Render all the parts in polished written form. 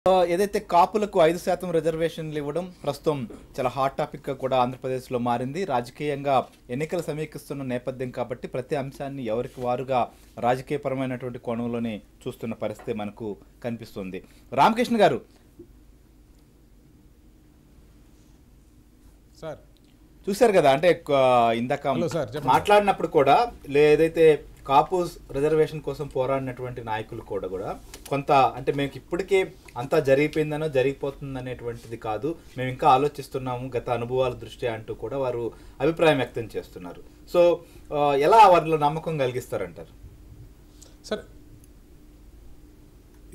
ఏదైతే కాపులకు 5% రిజర్వేషన్లు ఇవ్వడం ప్రస్తుతం చాలా హాట్ టాపిక్ గా కూడా ఆంధ్రప్రదేశ్లో మారింది. రాజకీయంగా ఎన్నికలు సమీపిస్తున్న నేపథ్యం కాబట్టి ప్రతి అంశాన్ని ఎవరికి వారుగా రాజకీయపరమైనటువంటి కోణంలోనే చూస్తున్న పరిస్థితి మనకు కనిపిస్తుంది. రామకృష్ణ గారు సార్ చూశారు కదా, అంటే ఇందాక మాట్లాడినప్పుడు కూడా ఏదైతే కాపు రిజర్వేషన్ కోసం పోరాడినటువంటి నాయకులు కూడా కొంత అంటే మేము ఇప్పటికే అంతా జరిగిపోయిందనో జరిగిపోతుంది అనేటువంటిది కాదు, మేము ఇంకా ఆలోచిస్తున్నాము గత అనుభవాల దృష్ట్యా అంటూ కూడా వారు అభిప్రాయం వ్యక్తం చేస్తున్నారు. సో ఎలా వారిలో నమ్మకం కలిగిస్తారంటారు? సార్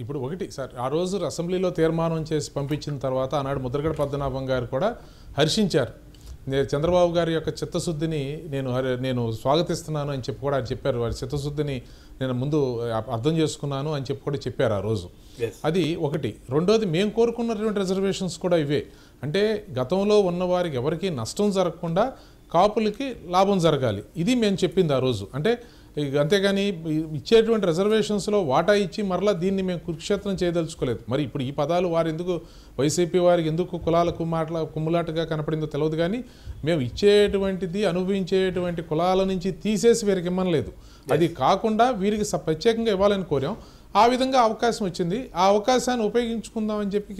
ఇప్పుడు ఒకటి సార్, ఆ రోజు అసెంబ్లీలో తీర్మానం చేసి పంపించిన తర్వాత ఆనాడు ముద్రగడ పద్మనాభం గారు కూడా హర్షించారు. చంద్రబాబు గారి యొక్క చిత్తశుద్ధిని నేను స్వాగతిస్తున్నాను అని చెప్పి కూడా చెప్పారు. వారి చిత్తశుద్ధిని నేను ముందు అర్థం చేసుకున్నాను అని చెప్పి కూడా చెప్పారు ఆ రోజు. అది ఒకటి. రెండోది, మేము కోరుకున్నటువంటి రిజర్వేషన్స్ కూడా ఇవే. అంటే గతంలో ఉన్న వారికి ఎవరికి నష్టం జరగకుండా కాపులకి లాభం జరగాలి, ఇది మేము చెప్పింది ఆ రోజు. అంటే అంతేగాని ఇచ్చేటువంటి రిజర్వేషన్స్లో వాటా ఇచ్చి మరలా దీన్ని మేము కురుక్షేత్రం చేయదలుచుకోలేదు. మరి ఇప్పుడు ఈ పదాలు వారు ఎందుకు, వైసీపీ వారికి ఎందుకు కులాలకు కుమ్ములాటగా కనపడిందో తెలియదు, కానీ మేము ఇచ్చేటువంటిది అనుభవించేటువంటి కులాల నుంచి తీసేసి వీరికి ఇమ్మనలేదు. అది కాకుండా వీరికి ప్రత్యేకంగా ఇవ్వాలని కోరాం. ఆ విధంగా అవకాశం వచ్చింది. ఆ అవకాశాన్ని ఉపయోగించుకుందామని చెప్పి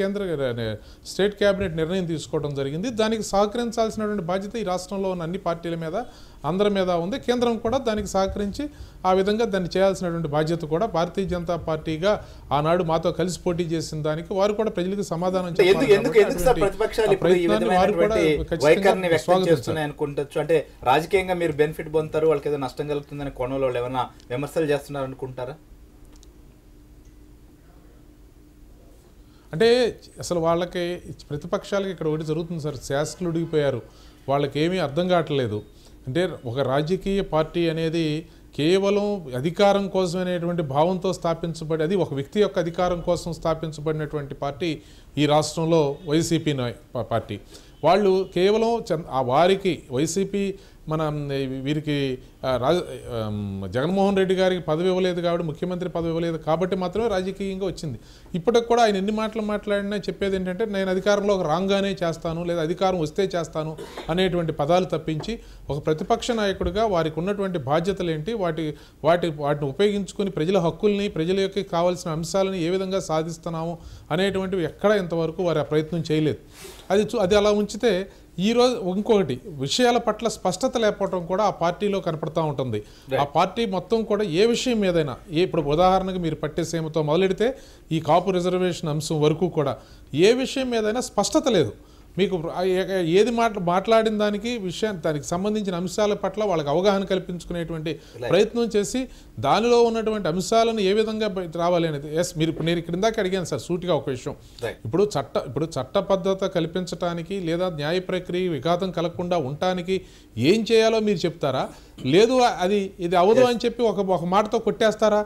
స్టేట్ క్యాబినెట్ నిర్ణయం తీసుకోవడం జరిగింది. దానికి సహకరించాల్సినటువంటి బాధ్యత ఈ రాష్ట్రంలో ఉన్న అన్ని పార్టీల మీద, అందరి మీద ఉంది. కేంద్రం కూడా దానికి సహకరించి ఆ విధంగా దాన్ని చేయాల్సినటువంటి బాధ్యత కూడా భారతీయ జనతా పార్టీగా ఆనాడు మాతో కలిసి పోటీ చేసిన దానికి వారు కూడా ప్రజలకు సమాధానం అంటే రాజకీయంగా మీరు బెనిఫిట్ పొందుతారు, వాళ్ళకి ఏదో నష్టం కలుగుతుందని కోణంలో ఏమైనా విమర్శలు చేస్తున్నారు అనుకుంటారా? అంటే అసలు వాళ్ళకి ప్రతిపక్షాలకి ఇక్కడ ఒకటి జరుగుతుంది సార్, శాసకులు ఉడిగిపోయారు, వాళ్ళకి ఏమీ అర్థం కావట్లేదు. అంటే ఒక రాజకీయ పార్టీ అనేది కేవలం అధికారం కోసం అనేటువంటి భావంతో స్థాపించబడి, అది ఒక వ్యక్తి యొక్క అధికారం కోసం స్థాపించబడినటువంటి పార్టీ ఈ రాష్ట్రంలో వైసీపీ పార్టీ. వాళ్ళు కేవలం వారికి వైసీపీ వీరికి జగన్మోహన్ రెడ్డి గారికి పదవి ఇవ్వలేదు కాబట్టి, ముఖ్యమంత్రి పదవి ఇవ్వలేదు కాబట్టి మాత్రమే రాజకీయంగా వచ్చింది. ఇప్పటికి కూడా ఆయన ఎన్ని మాటలు మాట్లాడినా చెప్పేది ఏంటంటే నేను అధికారంలో రాంగానే చేస్తాను, లేదా అధికారం వస్తే చేస్తాను అనేటువంటి పదాలు తప్పించి, ఒక ప్రతిపక్ష నాయకుడిగా వారికి ఉన్నటువంటి బాధ్యతలు ఏంటి, వాటిని ఉపయోగించుకొని ప్రజల హక్కుల్ని, ప్రజలకి కావాల్సిన అంశాలను ఏ విధంగా సాధిస్తున్నాము అనేటువంటివి ఎక్కడ ఇంతవరకు వారు ఆ ప్రయత్నం చేయలేదు. అది అలా ఉంచితే ఈరోజు ఇంకొకటి, విషయాల పట్ల స్పష్టత లేకపోవడం కూడా ఆ పార్టీలో కనపడతా ఉంటుంది. ఆ పార్టీ మొత్తం కూడా ఏ విషయం మీదైనా, ఇప్పుడు ఉదాహరణకు మీరు పట్టేసేమతో మొదలెడితే ఈ కాపు రిజర్వేషన్ అంశం వరకు కూడా ఏ విషయం మీదైనా స్పష్టత లేదు. మీకు ఏది మాట్లాడిన దానికి సంబంధించిన అంశాల పట్ల వాళ్ళకి అవగాహన కల్పించుకునేటువంటి ప్రయత్నం చేసి దానిలో ఉన్నటువంటి అంశాలను ఏ విధంగా రావాలి అనేది. నేను క్రిందాక అడిగాను సార్ సూటిగా ఒక విషయం, ఇప్పుడు చట్టబద్ధత కల్పించడానికి లేదా న్యాయ ప్రక్రియ విఘాతం కలగకుండా ఉండటానికి ఏం చేయాలో మీరు చెప్తారా, లేదు ఇది అవదు అని చెప్పి ఒక మాటతో కొట్టేస్తారా,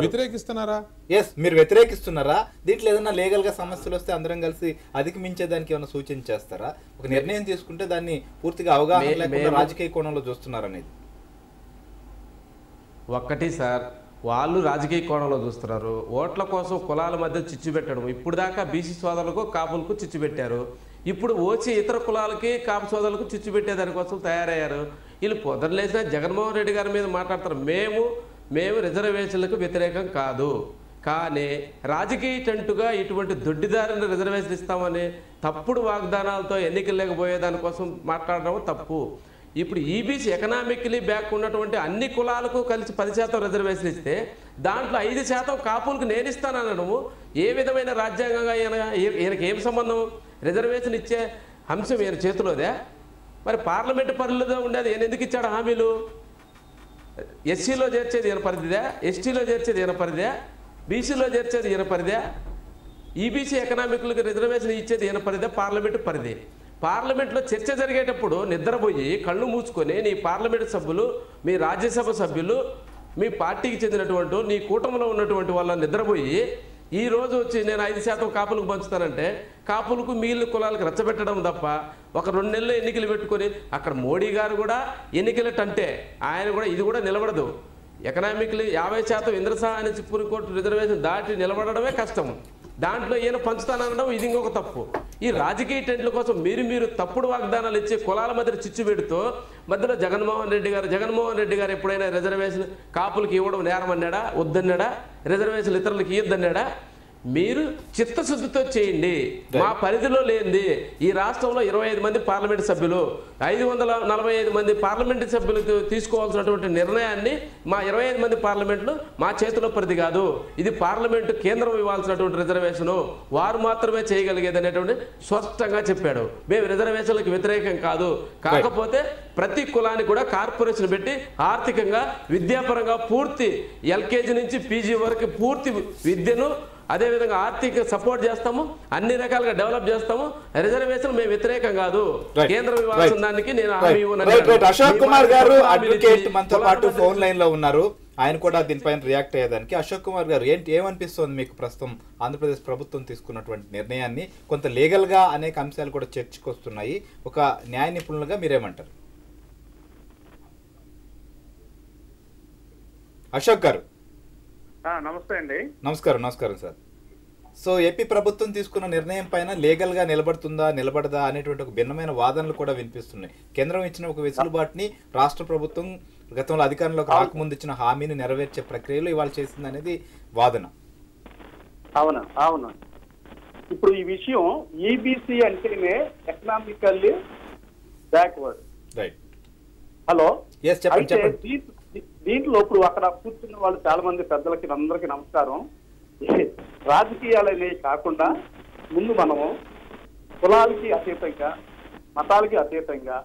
వ్యతిరేకిస్తున్నారా? మీరు వ్యతిరేకిస్తున్నారా? దీంట్లో ఏదైనా లీగల్ గా సమస్యలు వస్తే అందరం కలిసి అధిగమించేదానికి ఏమైనా సూచన చేస్తారా? ఒక నిర్ణయం తీసుకుంటే దాన్ని పూర్తిగా అవగాహన లేకుండా రాజకీయ కోణంలో చూస్తున్నారు అనేది ఒక్కటి సార్. వాళ్ళు రాజకీయ కోణంలో చూస్తున్నారు, ఓట్ల కోసం కులాల మధ్య చిచ్చు పెట్టడం. ఇప్పుడు దాకా బీసీ సోదరులకు కాపులకు చిచ్చు పెట్టారు, ఇప్పుడు వచ్చి ఇతర కులాలకి కాపు సోదరులకు చిచ్చు పెట్టేదానికోసం తయారయ్యారు. వీళ్ళు పొద్దులేసిన జగన్మోహన్ రెడ్డి గారి మీద మాట్లాడతారు, మేము రిజర్వేషన్లకు వ్యతిరేకం కాదు, కానీ రాజకీయ టంటుగా ఇటువంటి దొడ్డిదారిని రిజర్వేషన్ ఇస్తామని తప్పుడు వాగ్దానాలతో ఎన్నికలు లేకపోయేదానికోసం మాట్లాడడం తప్పు. ఇప్పుడు ఈబీసీ ఎకనామికలీ బ్యాక్ ఉన్నటువంటి అన్ని కులాలకు కలిసి 10% రిజర్వేషన్ ఇస్తే దాంట్లో 5% కాపులకు నేను ఇస్తాననడము ఏ విధమైన రాజ్యాంగంగా ఈయనకి ఏం సంబంధం? రిజర్వేషన్ ఇచ్చే అంశం ఈయన చేతిలోదే. మరి పార్లమెంటు పరిధిలో ఉండేది ఈయన ఎందుకు ఇచ్చాడు హామీలు? ఎస్సీలో చేర్చేది ఈయన పరిధిదే, ఎస్టీలో చేర్చేది ఈయన పరిధే, బీసీలో చేర్చేది ఈయన పరిధే, ఈబీసీ ఎకనామిక్లకు రిజర్వేషన్ ఇచ్చేది ఈయన పరిధే, పార్లమెంటు పరిధి. పార్లమెంట్లో చర్చ జరిగేటప్పుడు నిద్రపోయి కళ్ళు మూసుకొని నీ పార్లమెంటు సభ్యులు, మీ రాజ్యసభ సభ్యులు, మీ పార్టీకి చెందినటువంటి నీ కూటమిలో ఉన్నటువంటి వాళ్ళ నిద్రపోయి ఈ రోజు వచ్చి నేను 5% కాపులకు పంచుతానంటే కాపులకు మిగిలిన కులాలకు రెచ్చబెట్టడం తప్ప ఒక 2 నెలలు ఎన్నికలు పెట్టుకొని అక్కడ మోడీ గారు కూడా ఎన్నికలటంటే ఆయన కూడా ఇది కూడా నిలబడదు. ఎకనామిక్లీ 50% ఇంద్రసాని సుప్రీంకోర్టు రిజర్వేషన్ దాటి నిలబడడమే కష్టం. దాంట్లో ఈయన పంచుతానడం ఇది ఇంకొక తప్పు. ఈ రాజకీయ టెంట్ల కోసం మీరు తప్పుడు వాగ్దానాలు ఇచ్చి కులాల మధ్య చిచ్చు పెడుతూ మధ్యలో జగన్మోహన్ రెడ్డి గారు ఎప్పుడైనా రిజర్వేషన్ కాపులకి ఇవ్వడం నేరం అన్నాడా? వద్దన్నాడా? రిజర్వేషన్ ఇతరులకి ఇవ్వద్దన్నాడా? మీరు చిత్తశుద్ధితో చేయండి. మా పరిధిలో లేనిది ఈ రాష్ట్రంలో 25 మంది పార్లమెంటు సభ్యులు 545 మంది పార్లమెంటు సభ్యులకు తీసుకోవాల్సినటువంటి నిర్ణయాన్ని మా 25 మంది పార్లమెంట్లు మా చేతిలో పరిధి కాదు. ఇది పార్లమెంటు కేంద్రం ఇవ్వాల్సినటువంటి రిజర్వేషను, వారు మాత్రమే చేయగలిగేది అనేటువంటి స్పష్టంగా చెప్పాడు. మేము రిజర్వేషన్లకు వ్యతిరేకం కాదు, కాకపోతే ప్రతి కులానికి కూడా కార్పొరేషన్ పెట్టి ఆర్థికంగా విద్యాపరంగా పూర్తి ఎల్కేజీ నుంచి పీజీ వరకు పూర్తి విద్యను అదేవిధంగా ఆర్థిక సపోర్ట్ చేస్తాము, అన్ని రకాలుగా డెవలప్ చేస్తాము. రిజర్వేషన్ మేము వ్యతిరేకం కాదు, కేంద్రం ఇవ్వాల్సిన దానికి నేను హామీ ఇవ్వను. అశోక్ కుమార్ గారు అడ్వకేట్ మనతో పాటు ఫోన్ లైన్ లో ఉన్నారు, ఆయన కూడా దీనిపైన రియాక్ట్ అయ్యేదానికి. అశోక్ కుమార్ గారు ఏమనిపిస్తుంది మీకు ప్రస్తుతం ఆంధ్రప్రదేశ్ ప్రభుత్వం తీసుకున్నటువంటి నిర్ణయాన్ని? కొంత లీగల్ గా అనేక అంశాలు కూడా చర్చకు వస్తున్నాయి, ఒక న్యాయ నిపుణులుగా మీరేమంటారు? అశోక్ గారు నమస్తే అండి. నమస్కారం సార్. సో ఏపీ ప్రభుత్వం తీసుకున్న నిర్ణయం పైన లీగల్ గా నిలబడదా అనేటువంటి ఒక భిన్నమైన వాదనలు కూడా వినిపిస్తున్నాయి. కేంద్రం ఇచ్చిన ఒక వెసులుబాటుని రాష్ట్ర ప్రభుత్వం గతంలో అధికారంలోకి రాకముందు ఇచ్చిన హామీని నెరవేర్చే ప్రక్రియలో ఇవాళ చేసింది అనేది వాదన. అవును. ఇప్పుడు ఈ విషయం ఈబీసీ అంటేనే ఎకనామికల్లీ బ్యాక్వర్డ్. రైట్. హలో, చెప్పండి. దీంట్లో ఇప్పుడు అక్కడ కూర్చున్న వాళ్ళు చాలా మంది పెద్దలకి అందరికీ నమస్కారం. రాజకీయాలు అనేవి కాకుండా ముందు మనము కులాలకి అతీతంగా, మతాలకి అతీతంగా,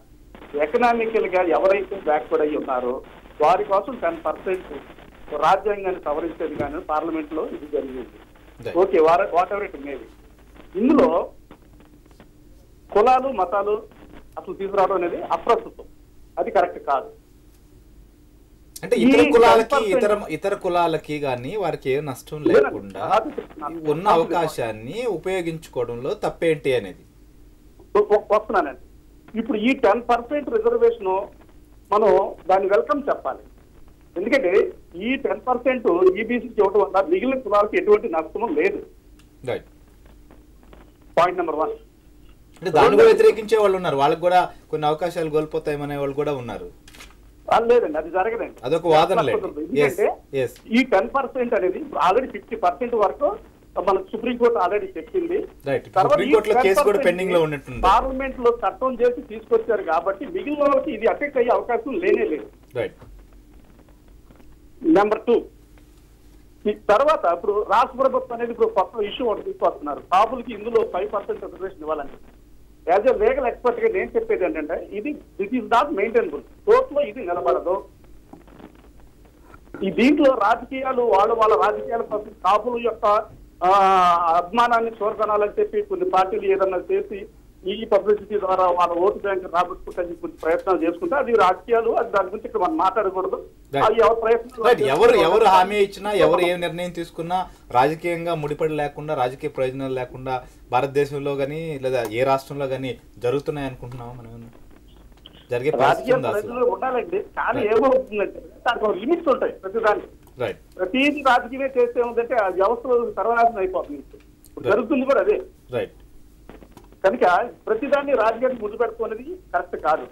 ఎకనామికల్ గా ఎవరైతే బ్యాక్వర్డ్ అయ్యి ఉన్నారో వారి కోసం 10% రాజ్యాంగాన్ని సవరించేది కానీ పార్లమెంట్ లో ఇది జరిగింది. Okay, what ever it maybe. ఇందులో కులాలు మతాలు అసలు తీసుకురావడం అనేది అప్రస్తుతం, అది కరెక్ట్ కాదు. అంటే ఇతర కులాలకి కానీ వారికి ఏ నష్టం లేకుండా ఉన్న అవకాశాన్ని ఉపయోగించుకోవడంలో తప్పేంటి అనేది వస్తున్నానండి. ఇప్పుడు ఈ 10% రిజర్వేషన్ మనం దాన్ని వెల్కమ్ చెప్పాలి. ఎందుకంటే ఈ 10% ఈబీసీకి ఇవ్వడం వల్ల మిగిలిన కులాలకు ఎటువంటి నష్టం లేదు. Point number 1. అంటే దాన్ని వ్యతిరేకించే వాళ్ళు ఉన్నారు, వాళ్ళకి కూడా కొన్ని అవకాశాలు కోల్పోతాయమనే వాళ్ళు కూడా ఉన్నారు. లేదండి, అది జరగదండి, అదొక వాదన. ఎందుకంటే ఈ 10% అనేది ఆల్రెడీ 50% వరకు మనకు సుప్రీంకోర్టు ఆల్రెడీ చెప్పింది. పార్లమెంట్ లో చట్టం చేసి తీసుకొచ్చారు కాబట్టి మిగిలిన వాళ్ళకి ఇది అఫెక్ట్ అయ్యే అవకాశం లేనే లేదు. నెంబర్ 2, తర్వాత ఇప్పుడు రాష్ట్ర ప్రభుత్వం అనేది ఇప్పుడు కొత్త ఇష్యూ ఒకటి తీసుకొస్తున్నారు. కాపులకి ఇందులో 5% రిజర్వేషన్ ఇవ్వాలని. యాజ్ ఎ లీగల్ ఎక్స్పర్ట్ గా నేను చెప్పేది ఏంటంటే దిస్ ఈస్ నాట్ మెయింటైనబుల్. కోర్టులో ఇది నిలబడదు. ఈ దీంట్లో రాజకీయాలు వాళ్ళ రాజకీయాల కోసం కాపుల యొక్క అభిమానాన్ని చూరగొనాలని చెప్పి కొన్ని పార్టీలు ఏదన్నా చేసి ఈ పబ్లిసిటీ ద్వారా వాళ్ళ ఓటు బ్యాంక్ రాబట్టుకుంటే కొన్ని ప్రయత్నాలు చేసుకుంటే అది రాజకీయాలు, అది దాని గురించి ఇక్కడ మనం మాట్లాడకూడదు. ఎవరు హామీ ఇచ్చినా, ఎవరు ఏ నిర్ణయం తీసుకున్నా రాజకీయంగా ముడిపడి లేకుండా, రాజకీయ ప్రయోజనాలు లేకుండా భారతదేశంలో గానీ లేదా ఏ రాష్ట్రంలో గానీ జరుగుతున్నాయి అనుకుంటున్నామా మనం? జరిగే ప్రయోజనాలు ఉండాలండి, కానీ ఏమవుతుందంటే దానికి లిమిట్స్ ఉంటాయి. ప్రతిదీ రాజకీయమే చేస్తే ఏముందంటే ఆ వ్యవస్థలో సర్వనాశనం అయిపోతుంది. జరుగుతుంది కూడా అదే. కనుక ప్రతిదాన్ని రాజకీయానికి ముందు పెట్టుకునేది కరెక్ట్ కాదు.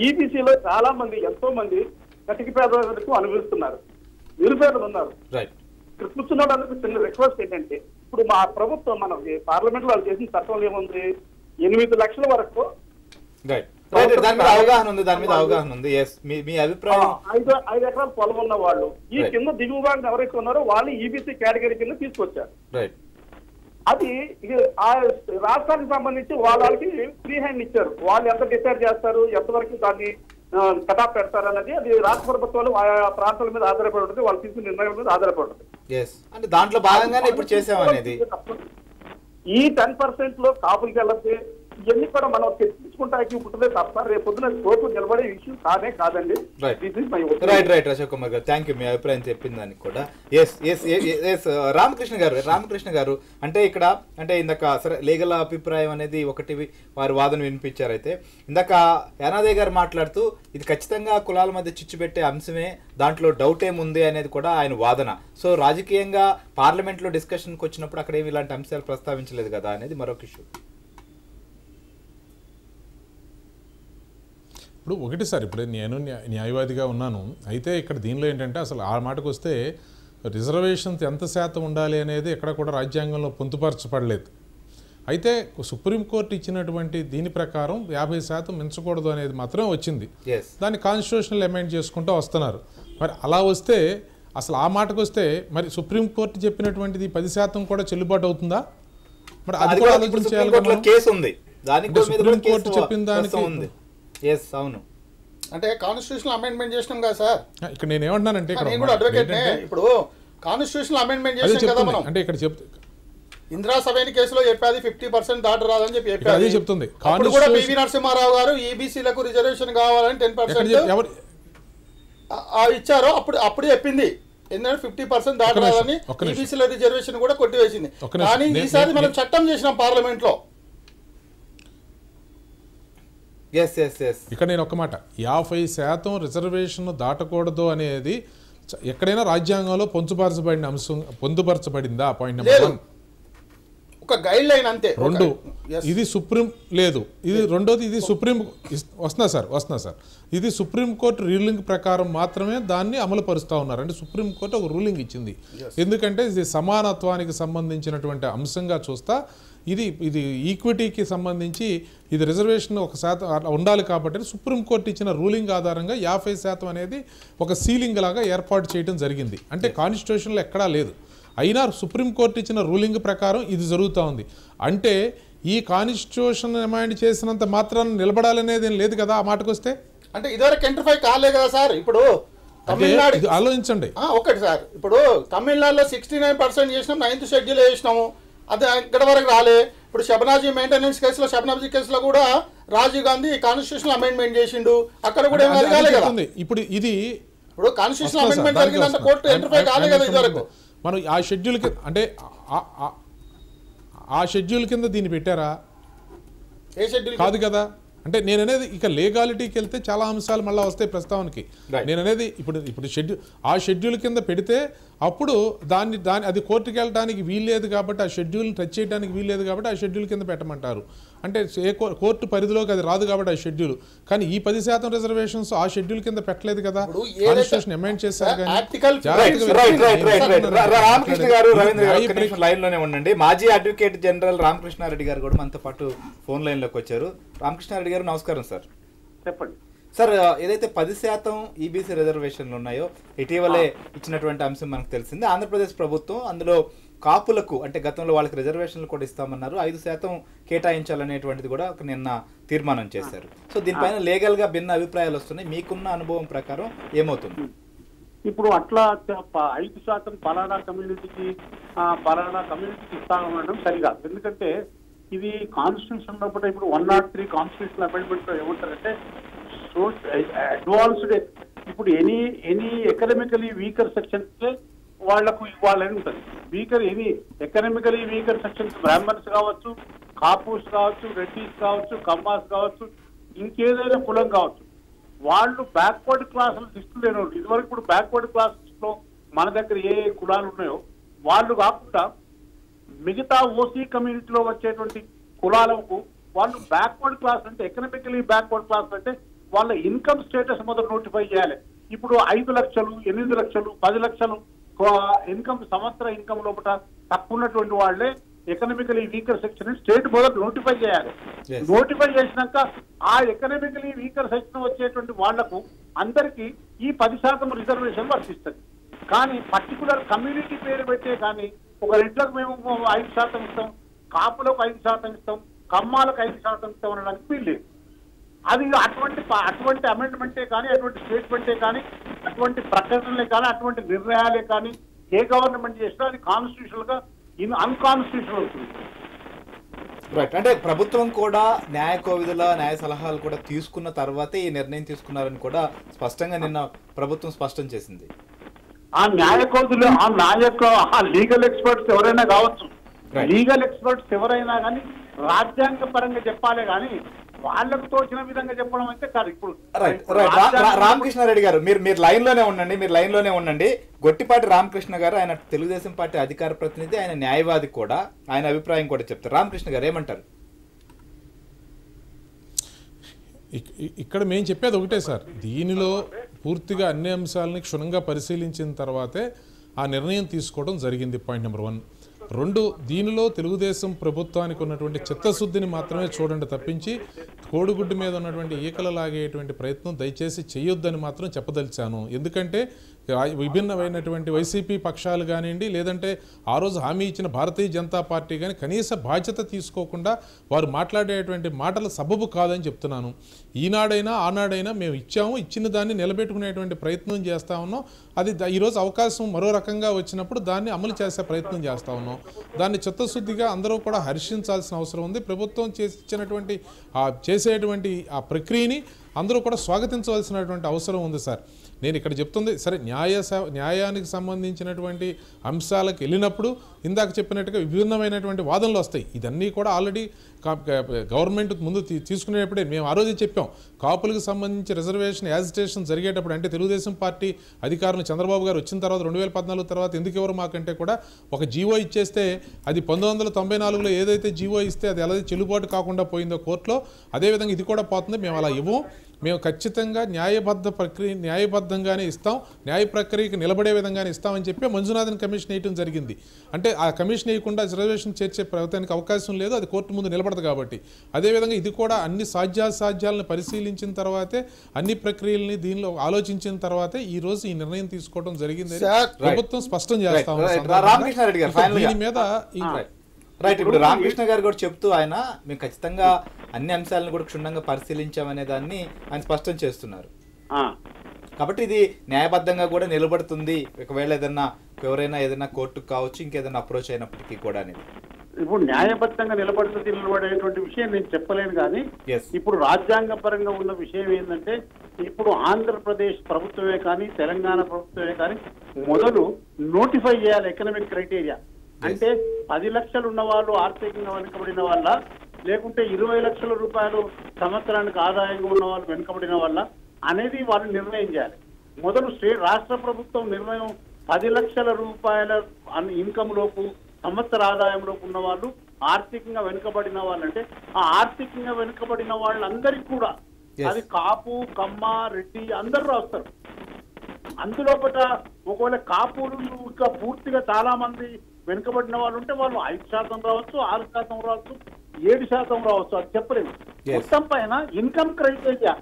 ఈబీసీలో చాలా మంది, ఎంతో మంది కటిక పేదలకు అనుభవిస్తున్నారు, నిరుపేదలు ఉన్నారు. కూర్చున్న వాళ్ళకి చిన్న రిక్వెస్ట్ ఏంటంటే ఇప్పుడు మా ప్రభుత్వం మనకి పార్లమెంట్ లో చేసిన చట్టంలో ఏముంది, 8 లక్షల వరకు 5 ఎకరాల పొలం ఉన్న వాళ్ళు ఈ కింద దిగువ భాగం ఎవరైతే ఉన్నారో వాళ్ళు ఈబీసీ కేటగిరీ కింద తీసుకొచ్చారు. అది రాష్ట్రానికి సంబంధించి వాళ్ళకి ఫ్రీ హ్యాండ్ ఇచ్చారు. వాళ్ళు ఎంత డిసైడ్ చేస్తారు, ఎంతవరకు దాన్ని కటాఫ్ పెడతారు అన్నది అది రాష్ట్ర ప్రభుత్వాలు ఆయా ప్రాంతాల మీద ఆధారపడి ఉంటుంది, వాళ్ళు తీసుకున్న నిర్ణయం మీద ఆధారపడి ఉంటుంది. దాంట్లో భాగంగానే ఇప్పుడు చేసామనేది. ఈ 10% లో కాపులకి వెళ్ళతే ఇవన్నీ కూడా మనం చర్చించుకోవాలి. తీసుకుంటే ఐక్యూ పుట్టదే తప్ప రేపు పొద్దున కోర్టు నిలబడే ఇష్యూ కాదండి. రైట్ అశోక్ కుమార్ గారు, థ్యాంక్ యూ మీ అభిప్రాయం చెప్పిన దానికి కూడా. ఎస్ రామకృష్ణ గారు అంటే ఇక్కడ అంటే ఇందాక సరే లీగల్ అభిప్రాయం అనేది ఒకటి వారి వాదన వినిపించారు. అయితే ఇందాక యానాదయ్య గారు మాట్లాడుతూ ఇది ఖచ్చితంగా కులాల మధ్య చిచ్చు పెట్టే అంశమే, దాంట్లో డౌట్ ఏముంది అనేది కూడా ఆయన వాదన. సో రాజకీయంగా పార్లమెంట్ లో డిస్కషన్కి వచ్చినప్పుడు అక్కడ ఏమి ఇలాంటి అంశాలు ప్రస్తావించలేదు కదా అనేది మరొక ఇష్యూ. ఇప్పుడు ఒకటి సార్, ఇప్పుడు నేను న్యాయవాదిగా ఉన్నాను. అయితే ఇక్కడ దీనిలో ఏంటంటే అసలు ఆ మాటకు వస్తే రిజర్వేషన్స్ ఎంత శాతం ఉండాలి అనేది ఎక్కడ కూడా రాజ్యాంగంలో పొందుపరచబడలేదు. అయితే సుప్రీంకోర్టు ఇచ్చినటువంటి దీని ప్రకారం 50% మించకూడదు అనేది మాత్రమే వచ్చింది. దాన్ని కాన్స్టిట్యూషనల్ అమెండ్ చేసుకుంటూ వస్తున్నారు. మరి అలా వస్తే అసలు ఆ మాటకు వస్తే మరి సుప్రీంకోర్టు చెప్పినటువంటిది 10% కూడా చెల్లుబాటు అవుతుందా? మరి అది కూడా ఆలోచించాలి. సుప్రీంకోర్టు చెప్పిన దానికి అంటే కాన్స్టిట్యూషనల్ అమెండ్మెంట్ చేసినాం కదా సార్. ఇక్కడ నేను ఏమంటున్నానంటే ఇప్పుడు కాన్స్టిట్యూషనల్ అమెండ్మెంట్ చేసాం కదా మనం. అంటే ఇక్కడ ఇందిరా సభైని కేసులో చెప్పేది 50% దాటి రాదని చెప్పి చెప్తుంది. కూడా పివి నరసింహారావు గారు ఈబీసీలకు రిజర్వేషన్ కావాలని 10% ఇచ్చారో అప్పుడు చెప్పింది. ఎందుకంటే 50% దాటి రాదని ఈబీసీల రిజర్వేషన్ కూడా కొట్టివేసింది. కానీ ఈసారి మనం చట్టం చేసినాం పార్లమెంట్ లో. ఇక్కడ నేను ఒక మాట 50% రిజర్వేషన్ దాటకూడదు అనేది ఎక్కడైనా రాజ్యాంగంలో పొందుపరచబడిన అంశం పొందుపరచబడిందా? Point number 1. ఒక గైడ్ లైన్ అంతే. 2 ఇది సుప్రీం లేదు. ఇది రెండోది ఇది సుప్రీం వస్తున్నా సార్ ఇది సుప్రీంకోర్టు రూలింగ్ ప్రకారం మాత్రమే దాన్ని అమలు పరుస్తూ ఉన్నారు. అంటే సుప్రీంకోర్టు ఒక రూలింగ్ ఇచ్చింది. ఎందుకంటే ఇది సమానత్వానికి సంబంధించినటువంటి అంశంగా చూస్తా ఇది ఈక్విటీకి సంబంధించి ఇది రిజర్వేషన్ 1% ఉండాలి కాబట్టి సుప్రీంకోర్టు ఇచ్చిన రూలింగ్ ఆధారంగా 50% అనేది ఒక సీలింగ్ లాగా ఏర్పాటు చేయడం జరిగింది. అంటే కాన్స్టిట్యూషన్లో ఎక్కడా లేదు. అయినా సుప్రీంకోర్టు ఇచ్చిన రూలింగ్ ప్రకారం ఇది జరుగుతూ ఉంది. అంటే ఈ కాన్స్టిట్యూషన్ అమెండ్ చేసినంత మాత్రాన్ని నిలబడాలనేది ఏం లేదు కదా. ఆ మాటకు వస్తే అంటే ఇదివరకు ఎంట్రిఫై కాలే కదా సార్. ఇప్పుడు తమిళనాడు ఆలోచించండి ఒకటి సార్. ఇప్పుడు తమిళనాడులో 69% చేసినాం, 9th షెడ్యూల్ వేసినాము, అది ఇక్కడ వరకు రాలే. ఇప్పుడు షబనాజీ మెయింటెనెన్స్ కేసులో షబనాజీ కేసులో కూడా రాజీవ్ గాంధీ కాన్స్టిట్యూషనల్ అమెండ్మెంట్ చేసిండు, అక్కడ కూడా ఏం కాలే కదా. ఇప్పుడు కాన్స్టిట్యూషనల్ అమెండ్మెంట్ జరిగిందంటే కోర్టు ఎంట్రిఫై కాలే కదా ఇదివరకు. మనం ఆ షెడ్యూల్ అంటే ఆ షెడ్యూల్ కింద దీన్ని పెట్టారా? ఏ షెడ్యూల్ కాదు కదా. అంటే నేను అనేది ఇక లీగాలిటీకి వెళ్తే చాలా అంశాలు మళ్ళీ వస్తాయి ప్రస్తావనకి. నేను అనేది ఇప్పుడు షెడ్యూల్ కింద పెడితే అప్పుడు దాన్ని అది కోర్టుకి వెళ్ళడానికి వీల్లేదు కాబట్టి ఆ షెడ్యూల్ని టచ్ చేయడానికి వీల్లేదు కాబట్టి ఆ షెడ్యూల్ కింద పెట్టమంటారు. అంటే ఏ కోర్టు పరిధిలోకి అది రాదు కాబట్టి ఆ షెడ్యూల్. కానీ ఈ 10% రిజర్వేషన్స్ ఆ షెడ్యూల్ కింద పెట్టలేదు కదా. కాన్స్టిట్యూషన్ అమెండ్ చేశారు. రామకృష్ణ గారు లైన్ లోనే ఉండండి. మాజీ అడ్వకేట్ జనరల్ రామకృష్ణారెడ్డి గారు కూడా మనతో పాటు ఫోన్ లైన్ లోకి వచ్చారు. రామకృష్ణారెడ్డి గారు నమస్కారం సార్. చెప్పండి సార్. ఏదైతే 10% ఈబీసీ రిజర్వేషన్లు ఉన్నాయో ఇటీవలే ఇచ్చినటువంటి అంశం మనకు తెలిసింది. ఆంధ్రప్రదేశ్ ప్రభుత్వం అందులో కాపులకు అంటే గతంలో వాళ్ళకి రిజర్వేషన్లు కూడా ఇస్తామన్నారు, 5% కేటాయించాలనేటువంటిది కూడా నిన్న తీర్మానం చేశారు. సో దీనిపైన లీగల్ గా భిన్న అభిప్రాయాలు వస్తున్నాయి. మీకున్న అనుభవం ప్రకారం ఏమవుతుంది? ఇప్పుడు అట్లా 5% పలానా కమ్యూనిటీకి ఇస్తామనడం సరిగా. ఎందుకంటే ఇది కాన్స్టిట్యూషన్ లోపల ఇప్పుడు 103 కాన్స్టిట్యూషన్ అమెండ్మెంట్ లో ఏమంటారంటే అడ్వాన్స్డ్ ఇప్పుడు ఎనీ ఎకనామికలీ వీకర్ సెక్షన్స్ వాళ్లకు ఇవ్వాలని ఉంటుంది. Any economically weaker sections Brahmans కావచ్చు, కాపూస్ కావచ్చు, రెడ్డిస్ కావచ్చు, కమ్మాస్ కావచ్చు, ఇంకేదైనా కులం కావచ్చు, వాళ్ళు బ్యాక్వర్డ్ క్లాసులు లిస్టు లేని వాళ్ళు. ఇదివరకు ఇప్పుడు బ్యాక్వర్డ్ క్లాసెస్ లో మన దగ్గర ఏ కులాలు ఉన్నాయో వాళ్ళు కాకుండా మిగతా ఓసీ కమ్యూనిటీలో వచ్చేటువంటి కులాలకు వాళ్ళు బ్యాక్వర్డ్ క్లాస్ అంటే ఎకనామికలీ బ్యాక్వర్డ్ క్లాస్ అంటే వాళ్ళ ఇన్కమ్ స్టేటస్ మొదలు నోటిఫై చేయాలి. ఇప్పుడు 5 లక్షలు, 8 లక్షలు, 10 లక్షలు ఇన్కమ్ సంవత్సర ఇన్కమ్ లోపల తక్కువ ఉన్నటువంటి వాళ్ళే ఎకనామికలీ వీకర్ సెక్షన్ స్టేట్ మొదలు నోటిఫై చేయాలి. నోటిఫై చేసినాక ఆ ఎకనామికలీ వీకర్ సెక్షన్ వచ్చేటువంటి వాళ్లకు అందరికీ ఈ 10% రిజర్వేషన్ వర్తిస్తుంది. కానీ పర్టికులర్ కమ్యూనిటీ పేరు పెట్టే కానీ ఒక రెడ్లకు మేము 5% ఇస్తాం, కాపులకు 5% ఇస్తాం, కమ్మాలకు 5% ఇస్తాం అనడానికి వీల్లేదు. అది అటువంటి అమెండ్మెంటే కానీ, అటువంటి స్టేట్మెంటే కానీ, అటువంటి ప్రకటనలే కానీ, అటువంటి నిర్ణయాలే కానీ ఏ గవర్నమెంట్ చేసినా అది కాన్స్టిట్యూషనల్ గా అన్కాన్స్టిట్యూషనల్ అవుతుంది. రైట్. అంటే ప్రభుత్వం కూడా న్యాయ కోవిధుల న్యాయ సలహాలు కూడా తీసుకున్న తర్వాతే ఈ నిర్ణయం తీసుకున్నారని కూడా స్పష్టంగా నిన్న ప్రభుత్వం స్పష్టం చేసింది. ఆ న్యాయ కోవిధులు ఆ లీగల్ ఎక్స్పర్ట్స్ ఎవరైనా కావచ్చు, లీగల్ ఎక్స్పర్ట్స్ ఎవరైనా కానీ రాజ్యాంగ పరంగా చెప్పాలి కానీ వాళ్ళకు తోచిన విధంగా చెప్పడం అయితే కాదు. ఇప్పుడు రామకృష్ణారెడ్డి గారు మీరు లైన్ లోనే ఉండండి. గొట్టిపాటి రామకృష్ణ గారు ఆయన తెలుగుదేశం పార్టీ అధికార ప్రతినిధి, ఆయన న్యాయవాది కూడా, ఆయన అభిప్రాయం కూడా చెప్తారు. రామకృష్ణ గారు ఏమంటారు? ఇక్కడ మేము చెప్పేది ఒకటే సార్, దీనిలో పూర్తిగా అన్ని అంశాలని క్షుణ్ణంగా పరిశీలించిన తర్వాతే ఆ నిర్ణయం తీసుకోవడం జరిగింది. Point number 1. 2, దీనిలో తెలుగుదేశం ప్రభుత్వానికి ఉన్నటువంటి చిత్తశుద్ధిని మాత్రమే చూడండి తప్పించి కోడిగుడ్డు మీద ఉన్నటువంటి ఈకలు లాగేటువంటి ప్రయత్నం దయచేసి చేయొద్దని మాత్రం చెప్పదలిచాను. ఎందుకంటే విభిన్నమైనటువంటి వైసీపీ పక్షాలు కానివ్వండి, లేదంటే ఆ రోజు హామీ ఇచ్చిన భారతీయ జనతా పార్టీ కానీ కనీస బాధ్యత తీసుకోకుండా వారు మాట్లాడేటువంటి మాటల సబబు కాదని చెప్తున్నాను. ఈనాడైనా ఆనాడైనా మేము ఇచ్చిన దాన్ని నిలబెట్టుకునేటువంటి ప్రయత్నం చేస్తూ ఉన్నాం. అది ఈరోజు అవకాశం మరో రకంగా వచ్చినప్పుడు దాన్ని అమలు చేసే ప్రయత్నం చేస్తూ ఉన్నాం. దాన్ని చిత్తశుద్ధిగా అందరూ కూడా హర్షించాల్సిన అవసరం ఉంది. ప్రభుత్వం చేసినటువంటి చేసేటువంటి ఆ ప్రక్రియని అందరూ కూడా స్వాగతించవలసినటువంటి అవసరం ఉంది సార్. నేను ఇక్కడ చెప్తుంది సరే, న్యాయానికి సంబంధించినటువంటి అంశాలకు వెళ్ళినప్పుడు ఇందాక చెప్పినట్టుగా విభిన్నమైనటువంటి వాదనలు వస్తాయి. ఇదన్నీ కూడా ఆల్రెడీ గవర్నమెంట్ ముందు తీసుకునేటప్పుడే మేము ఆ రోజే చెప్పాం, కాపులకు సంబంధించి రిజర్వేషన్ యాజిటేషన్ జరిగేటప్పుడు, అంటే తెలుగుదేశం పార్టీ అధికారులు చంద్రబాబు గారు వచ్చిన తర్వాత 2014 తర్వాత ఎందుకు ఎవరు మాకంటే కూడా ఒక జీవో ఇచ్చేస్తే అది 1994లో ఏదైతే జీవో ఇస్తే అది ఎలా చెల్లుబాటు కాకుండా పోయిందో కోర్టులో, అదేవిధంగా ఇది కూడా పోతుంది. మేము అలా ఇవ్వం. మేము ఖచ్చితంగా న్యాయబద్ధంగానే ఇస్తాం, న్యాయ ప్రక్రియకి నిలబడే విధంగానే ఇస్తామని చెప్పి మంజునాథన్ కమిషన్ వేయటం జరిగింది. అంటే ఆ కమిషన్ వేయకుండా రిజర్వేషన్ చేర్చే ప్రభుత్వానికి అవకాశం లేదు, అది కోర్టు ముందు నిలబడదు కాబట్టి. అదేవిధంగా ఇది కూడా అన్ని సాధ్యాసాధ్యాలను పరిశీలించిన తర్వాతే, అన్ని ప్రక్రియలని దీనిలో ఆలోచించిన తర్వాతే ఈ రోజు ఈ నిర్ణయం తీసుకోవడం జరిగింది. ప్రభుత్వం స్పష్టం చేస్తాం దీని మీద. రైట్. ఇప్పుడు రామకృష్ణ గారు కూడా చెప్తూ ఆయన మేము ఖచ్చితంగా అన్ని అంశాలను కూడా క్షుణ్ణంగా పరిశీలించామనే దాన్ని ఆయన స్పష్టం చేస్తున్నారు. కాబట్టి ఇది న్యాయబద్ధంగా కూడా నిలబడుతుంది, ఒకవేళ ఎవరైనా ఏదైనా కోర్టుకు కావచ్చు, ఇంకేదైనా అప్రోచ్ అయినప్పటికీ కూడా అనేది. ఇప్పుడు న్యాయబద్ధంగా నిలబడేటువంటి విషయం నేను చెప్పలేను కానీ, ఇప్పుడు రాజ్యాంగ పరంగా ఉన్న విషయం ఏంటంటే, ఇప్పుడు ఆంధ్రప్రదేశ్ ప్రభుత్వమే కానీ తెలంగాణ ప్రభుత్వమే కానీ మొదలు నోటిఫై చేయాలి ఎకనామిక్ క్రైటీరియా. అంటే 10 లక్షలు ఉన్న వాళ్ళు ఆర్థికంగా వెనుకబడిన వాళ్ళ, లేకుంటే 20 లక్షల రూపాయలు సంవత్సరానికి ఆదాయంగా ఉన్న వాళ్ళు వెనుకబడిన వాళ్ళ అనేది వాళ్ళు నిర్ణయం చేయాలి. మొదలు రాష్ట్ర ప్రభుత్వం నిర్ణయం 10 లక్షల రూపాయల ఇన్కమ్ లోపు సంవత్సర ఆదాయంలోకి ఉన్న వాళ్ళు ఆర్థికంగా వెనుకబడిన వాళ్ళంటే, ఆ ఆర్థికంగా వెనుకబడిన వాళ్ళందరికీ కూడా అది కాపు, కమ్మ, రెడ్డి అందరూ రాస్తారు. అందులో ఒకవేళ కాపులు ఇంకా పూర్తిగా చాలా మంది వెనుకబడిన వాళ్ళు ఉంటే వాళ్ళు 5% రావచ్చు, 6% రావచ్చు, 7% రావచ్చు, అది చెప్పలేదు. మొత్తం పైన ఇన్కమ్ క్రైటీరియా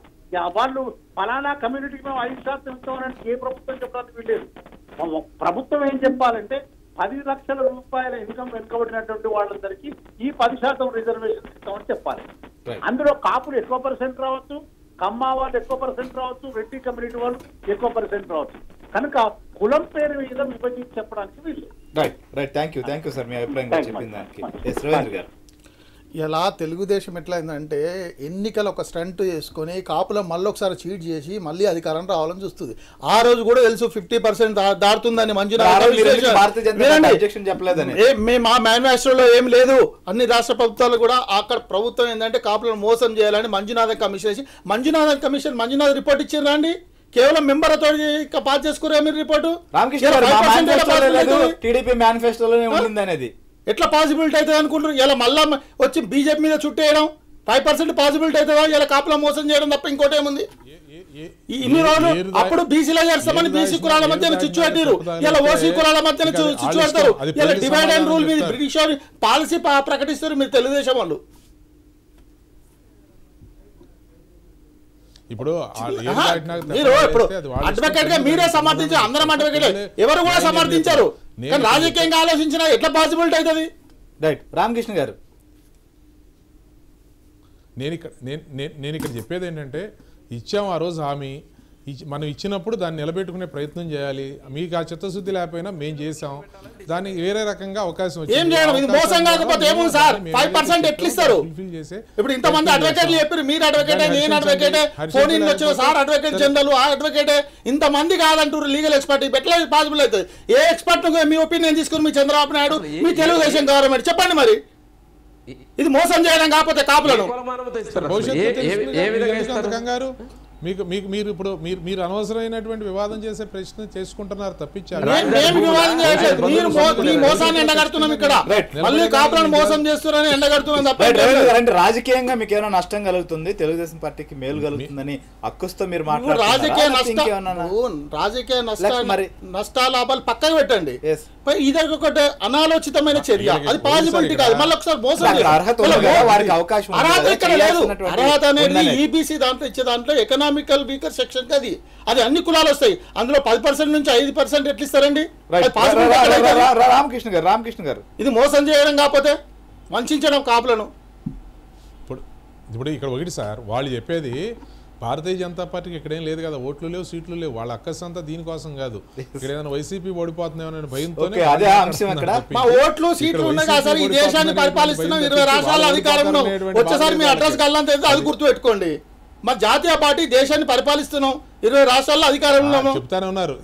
వాళ్ళు ఫలానా కమ్యూనిటీకి మేము 5% ఇస్తామని ఏ ప్రభుత్వం చెప్పడానికి వీల్లేదు. ప్రభుత్వం ఏం చెప్పాలంటే 10 లక్షల రూపాయల ఇన్కమ్ వెనుకబడినటువంటి వాళ్ళందరికీ ఈ 10% రిజర్వేషన్ ఇస్తామని చెప్పాలి. అందులో కాపులు ఎక్కువ % రావచ్చు, కమ్మ వాళ్ళు ఎక్కువ % రావచ్చు, రెడ్డి కమ్యూనిటీ వాళ్ళు ఎక్కువ % రావచ్చు. కనుక కులం పేరు మీద విభజించి చెప్పడానికి వీళ్ళు. రైట్. థ్యాంక్ యూ సార్, మీ అభిప్రాయం చెప్పిన దానికి. రవీంద్ర గారు, ఇలా తెలుగుదేశం ఎట్లయిందంటే ఎన్నికలు ఒక స్టంట్ చేసుకొని కాపులో మళ్ళీ ఒకసారి చీట్ చేసి మళ్ళీ అధికారం రావాలని చూస్తుంది. ఆ రోజు కూడా తెలుసు 50% దాటుతుందని మా మేనిఫెస్టోలో ఏం లేదు. అన్ని రాష్ట్ర ప్రభుత్వాలు కూడా అక్కడ ప్రభుత్వం ఏంటంటే కాపులను మోసం చేయాలని మంజునాథన్ కమిషన్ వేసి మంజునాథ్ రిపోర్ట్ ఇచ్చారా అండి? కేవలం మెంబర్ తో పాస్ చేసుకురా మీరు రిపోర్టు? టీడీపీ మేనిఫెస్టోలోనే ఉంది అనేది ఎట్లా పాసిబిలిటీ అవుతుంది అనుకుంటారు? ఇలా మళ్ళా వచ్చి బీజేపీ మీద చుట్టేయడం 5% పాసిబిలిటీ అవుతుందా? ఇలా కాపులా మోసం చేయడం తప్ప ఇంకోటి ఏముంది? ఇన్ని రోజులు అప్పుడు బీసీలో చేస్తామని బీసీ కులాల మధ్యన చిచ్చు పెట్టారు, ఇలా ఓసీ కులాల మధ్యన చిచ్చు పెడతారు. ఇలా డివైడ్ అండ్ రూల్ మీద బ్రిటిష్ పాలసీ ప్రకటిస్తారు మీరు తెలుగుదేశం వాళ్ళు. ఇప్పుడు మీరు ఇప్పుడు అడ్వకేట్ గా మీరే సమర్థించారు, అందరం అడ్వకేట్, ఎవరు కూడా సమర్థించారు. కానీ రాజకీయంగా ఆలోచించినా ఎట్లా పాసిబిలిటీ అవుతుంది? రైట్. రామకృష్ణ గారు, నేను ఇక్కడ చెప్పేది ఏంటంటే, ఇచ్చాము ఆ రోజు హామీ, మనం ఇచ్చినప్పుడు దాన్ని నిలబెట్టుకునే ప్రయత్నం చేయాలి. మీకు ఆ చిత్తశుద్ధి లేకపోయినా మేము చేసాం, దానికి వేరే రకంగా అవకాశం ఏం చేయడం? ఇది మోసం కాకపోతే ఏముంది సార్? 5% ఎట్లా ఇస్తారు? ఇప్పుడు ఇంతమంది అడ్వకేట్లు చెప్పారు, మీరు అడ్వకేటే, నేను అడ్వకేటే, ఫోన్ ఇన్ వచ్చిన సార్ అడ్వకేట్ జనరల్, ఆ అడ్వకేటే, ఇంతమంది కాదంటారు లీగల్ ఎక్స్పర్ట్. ఎట్లా పాసిబుల్ అవుతుంది? ఏ ఎక్స్పర్ట్ మీ ఒపీనియన్ తీసుకుని మీ చంద్రబాబు నాయుడు, మీ తెలుగుదేశం గవర్నమెంట్ చెప్పండి మరి. ఇది మోసం చేయడం కాకపోతే కాపులను కంగారు మీకు మీకు మీరు ఇప్పుడు మీరు అనవసరమైనటువంటి వివాదం చేసే ప్రశ్న చేసుకుంటున్నారు తప్పించారు. మోసాన్ని ఎండగడుతున్నాం ఇక్కడ, మళ్ళీ కాపులను మోసం చేస్తున్నారని ఎండగడుతున్నాం తప్ప రాజకీయంగా మీకు ఏమైనా నష్టం కలుగుతుంది, తెలుగుదేశం పార్టీకి మేలు కలుగుతుందని అక్కుస్తో మీరు మాట్లాడుతున్నారు. రాజకీయ నష్టాలాభాలు పక్కన పెట్టండి, ఇదొకటి అనాలోచితమైన చర్య, అది పాసిబిలిటీ కాదు. మళ్ళీ ఒకసారి మోసం అర్హత ఇక్కడ లేదు. అర్హత అనేది ఈబీసీ దాంట్లో ఇచ్చే దాంట్లో ఎకనామికల్ వీకర్ సెక్షన్ అది అది అన్ని కులాలు వస్తాయి. అందులో 10% నుంచి 5% ఎట్లా ఇస్తారండి? రామకృష్ణ గారు ఇది మోసం చేయడం కాకపోతే వంచడం కాపులను. ఇప్పుడు ఇక్కడ ఒకటి సార్, వాళ్ళు చెప్పేది భారతీయ జనతా పార్టీకి ఇక్కడేం లేదు కదా, ఓట్లు లేవు, సీట్లు లేవు, వాళ్ళ అక్కస్ అంతా దీనికోసం కాదు. ఇక్కడ ఏదైనా వైసీపీ ఓడిపోతుందేమో భయంతో ఓట్లు సీట్లు ఉన్నాయి కదా సార్. ఈ దేశాన్ని పరిపాలిస్తున్నాం, 20 రాష్ట్రాల అధికారంలో వచ్చేసారి మీ అడ్రస్ గల్లంత అది గుర్తు పెట్టుకోండి. మరి జాతీయ పార్టీ దేశాన్ని పరిపాలిస్తున్నాం, 20 రాష్ట్రాల్లో అధికారంలో చెప్తానే ఉన్నారు.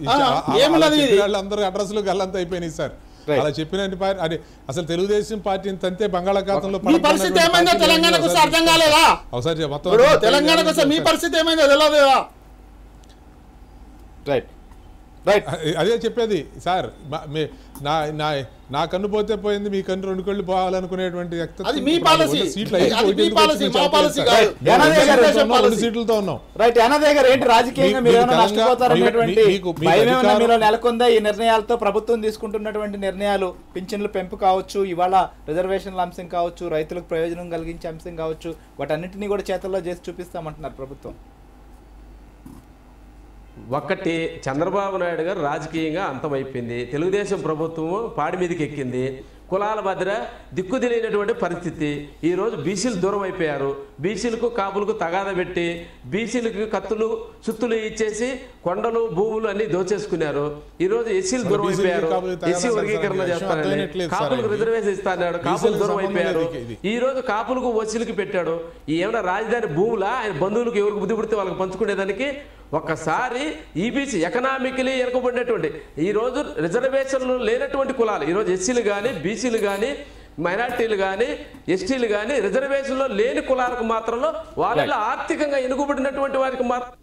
అందరూ అడ్రస్లు గల్లంత అయిపోయినాయి సార్. అలా చెప్పిన అది అసలు తెలుగుదేశం పార్టీ తంతే బంగాళాఖాతంలో పరిస్థితి ఏమైందో తెలంగాణకు అర్థం కాలేదా? ఒకసారి మొత్తం తెలంగాణకు మీ పరిస్థితి ఏమైందో తెలియదా? రైట్ అదే చెప్పేది సార్. నా కన్ను పోతే పోయింది, మీ కన్ను 2 కళ్ళు పోవాలనుకునేటువంటి సీట్లతో ఉన్నాం. నెలకొందా ఈ నిర్ణయాలతో ప్రభుత్వం తీసుకుంటున్నటువంటి నిర్ణయాలు? పింఛన్ల పెంపు కావచ్చు, ఇవాళ రిజర్వేషన్ల అంశం కావచ్చు, రైతులకు ప్రయోజనం కలిగించే అంశం కావచ్చు, వాటన్నింటినీ కూడా చేతల్లో చేసి చూపిస్తామంటున్నారు ప్రభుత్వం. ఒక్కటి, చంద్రబాబు నాయుడు గారు రాజకీయంగా అంతమైపోయింది, తెలుగుదేశం ప్రభుత్వము పాడి మీదకి ఎక్కింది, కులాల మధ్య దిక్కు తెలియనటువంటి పరిస్థితి. ఈరోజు బీసీలు దూరం అయిపోయారు, బీసీలకు కాపులకు తగాద పెట్టి బీసీలకు కత్తులు సుత్తులు ఇచ్చేసి కొండలు భూములు అన్ని దోచేసుకున్నారు. ఈరోజు ఎస్సీలు దూరం అయిపోయారు, ఎస్సీ వర్గీకరణ చేస్తానని, కాపులకు రిజర్వేషన్ ఇస్తాడు, కాపులు దూరం అయిపోయారు. ఈ రోజు కాపులకు ఓసీలకు పెట్టాడు. ఏమైనా రాజధాని భూములా? ఆయన బంధువులకు ఎవరికి బుద్ధి పుడితే వాళ్ళకి పంచుకునేదానికి. ఒక్కసారి ఈబీసీ ఎకనామికలీ వెనుకబడినటువంటి, ఈరోజు రిజర్వేషన్లు లేనటువంటి కులాలు, ఈరోజు ఎస్సీలు కానీ బీసీలు కానీ మైనార్టీలు కానీ ఎస్టీలు కానీ రిజర్వేషన్లో లేని కులాలకు మాత్రంలో వాళ్ళలో ఆర్థికంగా వెనుకబడినటువంటి వారికి మాత్రం.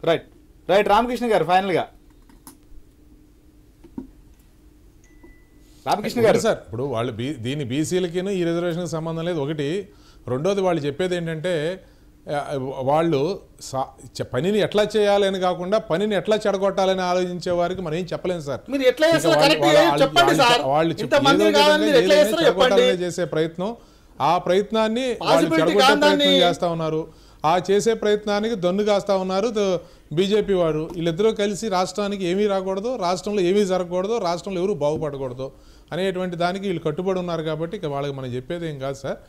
రైట్ రైట్ రామకృష్ణ గారు, ఫైనల్ గా రామకృష్ణ గారు సార్, ఇప్పుడు వాళ్ళు దీని బీసీలకి ఈ రిజర్వేషన్కి సంబంధం లేదు ఒకటి. రెండోది వాళ్ళు చెప్పేది ఏంటంటే వాళ్ళు పనిని ఎట్లా చేయాలని కాకుండా పనిని ఎట్లా చెడగొట్టాలని ఆలోచించే వారికి మనం ఏం చెప్పలేము సార్. వాళ్ళు చెడగొట్టాలని చేసే ప్రయత్నం, ఆ ప్రయత్నాన్ని వాళ్ళు చెడగొట్టే ప్రయత్నం చేస్తా ఉన్నారు. ఆ చేసే ప్రయత్నానికి దన్ను కాస్తా ఉన్నారు బీజేపీ వాడు. వీళ్ళిద్దరూ కలిసి రాష్ట్రానికి ఏమీ రాకూడదు, రాష్ట్రంలో ఏమీ జరగకూడదు, రాష్ట్రంలో ఎవరు బాగుపడకూడదు అనేటువంటి దానికి వీళ్ళు కట్టుబడి ఉన్నారు. కాబట్టి ఇక వాళ్ళకి మనం చెప్పేది ఏం కాదు సార్.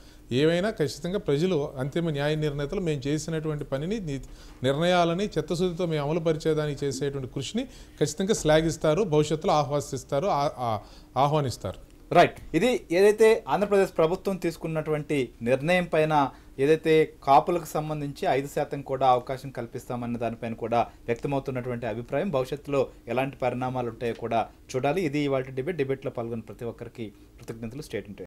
ఏమైనా ఖచ్చితంగా ప్రజలు అంతిమ న్యాయ నిర్ణేతలు మేము చేసినటువంటి పనిని, నిర్ణయాలని చిత్తశుద్ధితో మేము అమలు పరిచేదానికి చేసేటువంటి కృషిని ఖచ్చితంగా శ్లాఘిస్తారు, భవిష్యత్తులో ఆహ్వానిస్తారు. రైట్. ఇది ఏదైతే ఆంధ్రప్రదేశ్ ప్రభుత్వం తీసుకున్నటువంటి నిర్ణయం పైన ఏదైతే కాపులకు సంబంధించి 5% కూడా అవకాశం కల్పిస్తామన్న దానిపైన కూడా వ్యక్తమవుతున్నటువంటి అభిప్రాయం. భవిష్యత్తులో ఎలాంటి పరిణామాలు ఉంటాయో కూడా చూడాలి. ఇది ఇవాళ డిబేట్లో పాల్గొన్న ప్రతి ఒక్కరికి కృతజ్ఞతలు. స్టేట్